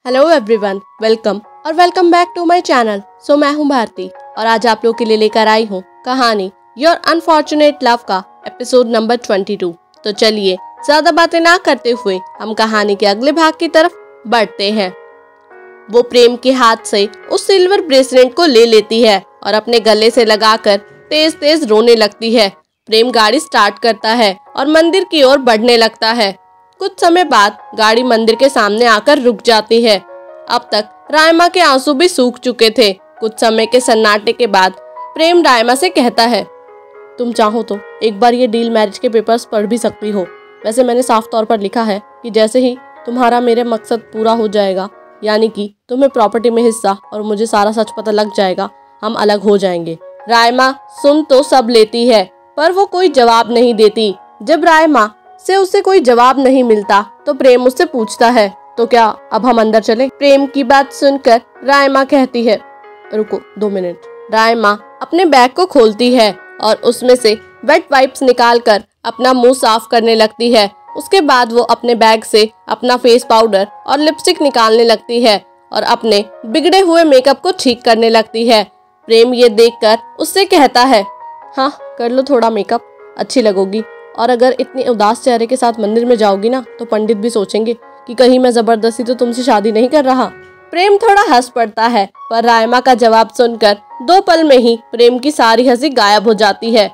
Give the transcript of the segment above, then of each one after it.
Hello everyone, welcome back to my channel. मैं हूं भारती और आज आप लोग के लिए लेकर आई हूं कहानी योर अनफॉर्चुनेट लव का एपिसोड नंबर 22। तो चलिए ज्यादा बातें ना करते हुए हम कहानी के अगले भाग की तरफ बढ़ते हैं। वो प्रेम के हाथ से उस सिल्वर ब्रेसलेट को ले लेती है और अपने गले से लगाकर तेज तेज रोने लगती है। प्रेम गाड़ी स्टार्ट करता है और मंदिर की ओर बढ़ने लगता है। कुछ समय बाद गाड़ी मंदिर के सामने आकर रुक जाती है। अब तक रायमा के आंसू भी सूख चुके थे। कुछ समय के सन्नाटे के बाद प्रेम रायमा से कहता है, तुम चाहो तो एक बार ये डील मैरिज के पेपर्स पढ़ भी सकती हो। वैसे मैंने साफ तौर पर लिखा है कि जैसे ही तुम्हारा मेरे मकसद पूरा हो जाएगा, यानी कि तुम्हें प्रॉपर्टी में हिस्सा और मुझे सारा सच पता लग जाएगा, हम अलग हो जाएंगे। रायमा सुन तो सब लेती है पर वो कोई जवाब नहीं देती। जब रायमा से उसे कोई जवाब नहीं मिलता तो प्रेम उससे पूछता है, तो क्या अब हम अंदर चलें? प्रेम की बात सुनकर रायमा कहती है, रुको 2 मिनट। रायमा अपने बैग को खोलती है और उसमें से वेट वाइप्स निकालकर अपना मुंह साफ करने लगती है। उसके बाद वो अपने बैग से अपना फेस पाउडर और लिपस्टिक निकालने लगती है और अपने बिगड़े हुए मेकअप को ठीक करने लगती है। प्रेम ये देखकर उससे कहता है, हाँ कर लो थोड़ा मेकअप, अच्छी लगोगी। और अगर इतनी उदास चेहरे के साथ मंदिर में जाओगी ना तो पंडित भी सोचेंगे कि कहीं मैं जबरदस्ती तो तुमसे शादी नहीं कर रहा। प्रेम थोड़ा हंस पड़ता है पर रायमा का जवाब सुनकर 2 पल में ही प्रेम की सारी हंसी गायब हो जाती है।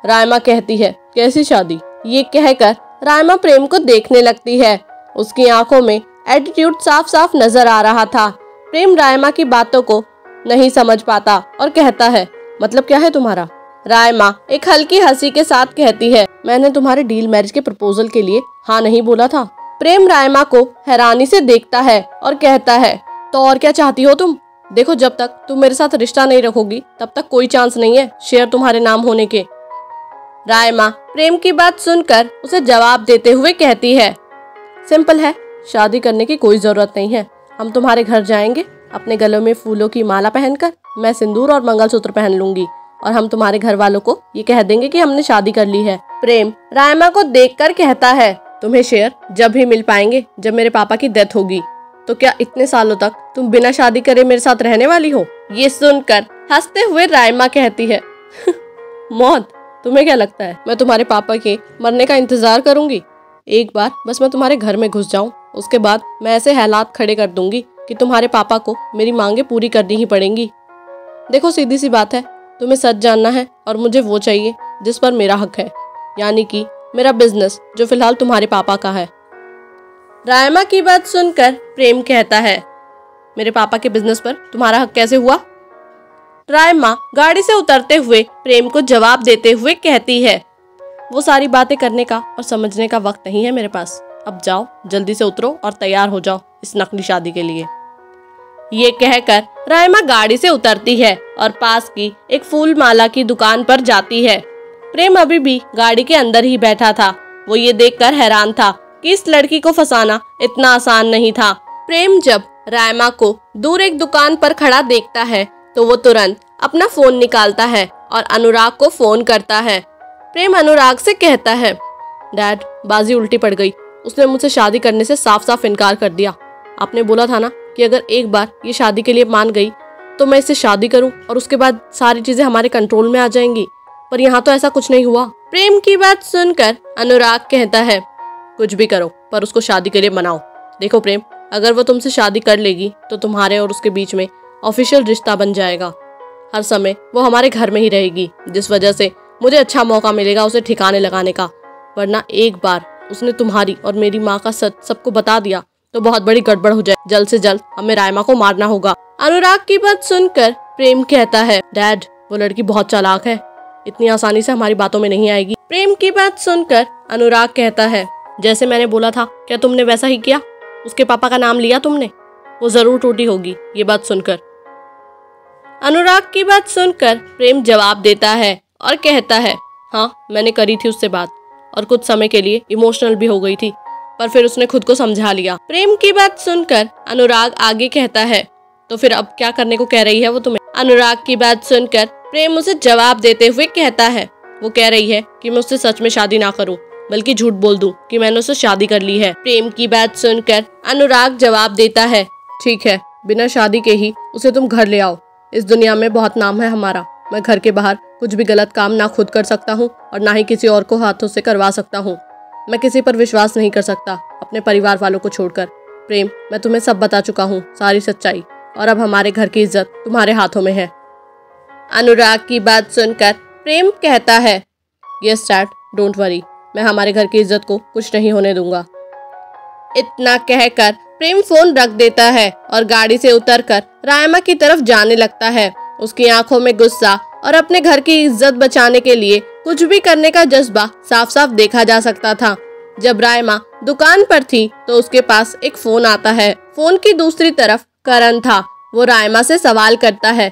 रायमा कहती है, कैसी शादी? ये कहकर रायमा प्रेम को देखने लगती है। उसकी आंखों में एटीट्यूड साफ साफ नजर आ रहा था। प्रेम रायमा की बातों को नहीं समझ पाता और कहता है, मतलब क्या है तुम्हारा? रायमा एक हल्की हंसी के साथ कहती है, मैंने तुम्हारे डील मैरिज के प्रपोजल के लिए हाँ नहीं बोला था। प्रेम रायमा को हैरानी से देखता है और कहता है, तो और क्या चाहती हो तुम? देखो जब तक तुम मेरे साथ रिश्ता नहीं रखोगी तब तक कोई चांस नहीं है शेयर तुम्हारे नाम होने के। रायमा प्रेम की बात सुनकर उसे जवाब देते हुए कहती है, सिंपल है, शादी करने की कोई जरूरत नहीं है। हम तुम्हारे घर जाएंगे, अपने गलों में फूलों की माला पहनकर, मैं सिंदूर और मंगलसूत्र पहन लूंगी और हम तुम्हारे घर वालों को ये कह देंगे कि हमने शादी कर ली है। प्रेम रायमा को देखकर कहता है, तुम्हें शेयर जब भी मिल पाएंगे जब मेरे पापा की डेथ होगी। तो क्या इतने सालों तक तुम बिना शादी करे मेरे साथ रहने वाली हो? ये सुनकर हंसते हुए रायमा कहती है, मौत, तुम्हें क्या लगता है मैं तुम्हारे पापा के मरने का इंतजार करूंगी? एक बार बस मैं तुम्हारे घर में घुस जाऊं, उसके बाद मैं ऐसे हालात खड़े कर दूंगी कि तुम्हारे पापा को मेरी मांगे पूरी करनी ही पड़ेंगी। देखो सीधी सी बात है, तुम्हें सच जानना है और मुझे वो चाहिए जिस पर मेरा हक है, यानी कि मेरा बिजनेस जो फिलहाल तुम्हारे पापा का है। रायमा की बात सुनकर प्रेम कहता है, मेरे पापा के बिजनेस पर तुम्हारा हक कैसे हुआ? रायमा गाड़ी से उतरते हुए प्रेम को जवाब देते हुए कहती है, वो सारी बातें करने का और समझने का वक्त नहीं है मेरे पास। अब जाओ जल्दी से उतरो और तैयार हो जाओ इस नकली शादी के लिए। ये कहकर रायमा गाड़ी से उतरती है और पास की एक फूल माला की दुकान पर जाती है। प्रेम अभी भी गाड़ी के अंदर ही बैठा था। वो ये देखकर हैरान था कि इस लड़की को फंसाना इतना आसान नहीं था। प्रेम जब रायमा को दूर एक दुकान पर खड़ा देखता है तो वो तुरंत अपना फोन निकालता है और अनुराग को फोन करता है। प्रेम अनुराग से कहता है, डैड बाजी उल्टी पड़ गई, उसने मुझसे शादी करने से साफ साफ इनकार कर दिया। आपने बोला था ना कि अगर एक बार ये शादी के लिए मान गई तो मैं इससे शादी करूं और उसके बाद सारी चीजें हमारे कंट्रोल में आ जाएंगी, पर यहाँ तो ऐसा कुछ नहीं हुआ। प्रेम की बात सुनकर अनुराग कहता है, कुछ भी करो पर उसको शादी के लिए मनाओ। देखो प्रेम, अगर वो तुमसे शादी कर लेगी तो तुम्हारे और उसके बीच में ऑफिशियल रिश्ता बन जाएगा। हर समय वो हमारे घर में ही रहेगी, जिस वजह से मुझे अच्छा मौका मिलेगा उसे ठिकाने लगाने का। वरना एक बार उसने तुम्हारी और मेरी माँ का सच सबको बता दिया तो बहुत बड़ी गड़बड़ हो जाए। जल्द से जल्द हमें रायमा को मारना होगा। अनुराग की बात सुनकर प्रेम कहता है, डैड वो लड़की बहुत चालाक है, इतनी आसानी से हमारी बातों में नहीं आएगी। प्रेम की बात सुनकर अनुराग कहता है, जैसे मैंने बोला था क्या तुमने वैसा ही किया? उसके पापा का नाम लिया तुमने, वो जरूर टूटी होगी ये बात सुनकर। अनुराग की बात सुनकर प्रेम जवाब देता है और कहता है, हाँ मैंने करी थी उससे बात और कुछ समय के लिए इमोशनल भी हो गई थी, पर फिर उसने खुद को समझा लिया। प्रेम की बात सुनकर अनुराग आगे कहता है, तो फिर अब क्या करने को कह रही है वो तुम्हें? अनुराग की बात सुनकर प्रेम उसे जवाब देते हुए कहता है, वो कह रही है कि मैं उससे सच में शादी ना करूं बल्कि झूठ बोल दूं कि मैंने उससे शादी कर ली है। प्रेम की बात सुनकर अनुराग जवाब देता है, ठीक है, बिना शादी के ही उसे तुम घर ले आओ। इस दुनिया में बहुत नाम है हमारा। मैं घर के बाहर कुछ भी गलत काम ना खुद कर सकता हूँ और ना ही किसी और को हाथों से करवा सकता हूँ। मैं किसी पर विश्वास नहीं कर सकता, अपने परिवार वालों को छोड़कर। प्रेम, मैं तुम्हें सब बता चुका हूँ, सारी सच्चाई, और अब हमारे घर की इज्जत तुम्हारे हाथों में है। अनुराग की बात सुनकर प्रेम कहता है, यस डैड, डोंट वरी, मैं हमारे घर की इज्जत को कुछ नहीं होने दूंगा। इतना कहकर प्रेम फोन रख देता है और गाड़ी से उतरकर रायमा की तरफ जाने लगता है। उसकी आंखों में गुस्सा और अपने घर की इज्जत बचाने के लिए कुछ भी करने का जज्बा साफ साफ देखा जा सकता था। जब रायमा दुकान पर थी तो उसके पास एक फोन आता है। फोन की दूसरी तरफ करण था। वो रायमा से सवाल करता है,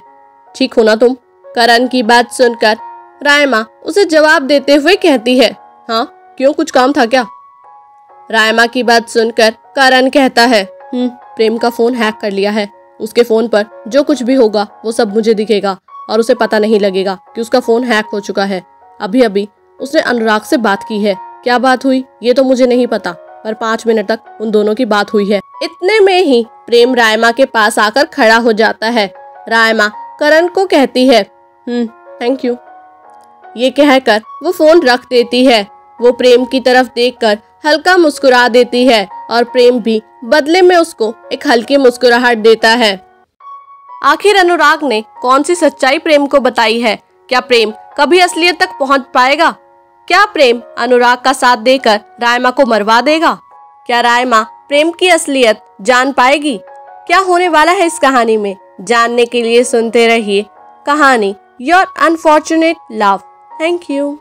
ठीक हो ना तुम? करण की बात सुनकर रायमा उसे जवाब देते हुए कहती है, हाँ क्यों, कुछ काम था क्या? रायमा की बात सुनकर करण कहता है, प्रेम का फोन हैक कर लिया है। उसके फोन पर जो कुछ भी होगा वो सब मुझे दिखेगा और उसे पता नहीं लगेगा कि उसका फोन हैक हो चुका है। अभी अभी उसने अनुराग से बात की है। क्या बात हुई ये तो मुझे नहीं पता, पर 5 मिनट तक उन दोनों की बात हुई है। इतने में ही प्रेम रायमा के पास आकर खड़ा हो जाता है। रायमा करण को कहती है, थैंक यू। ये कहकर वो फोन रख देती है। वो प्रेम की तरफ देखकर हल्का मुस्कुरा देती है और प्रेम भी बदले में उसको एक हल्की मुस्कुराहट देता है। आखिर अनुराग ने कौन सी सच्चाई प्रेम को बताई है? क्या प्रेम कभी असलियत तक पहुंच पाएगा? क्या प्रेम अनुराग का साथ देकर रायमा को मरवा देगा? क्या रायमा प्रेम की असलियत जान पाएगी? क्या होने वाला है इस कहानी में, जानने के लिए सुनते रहिए कहानी your unfortunate love. Thank you.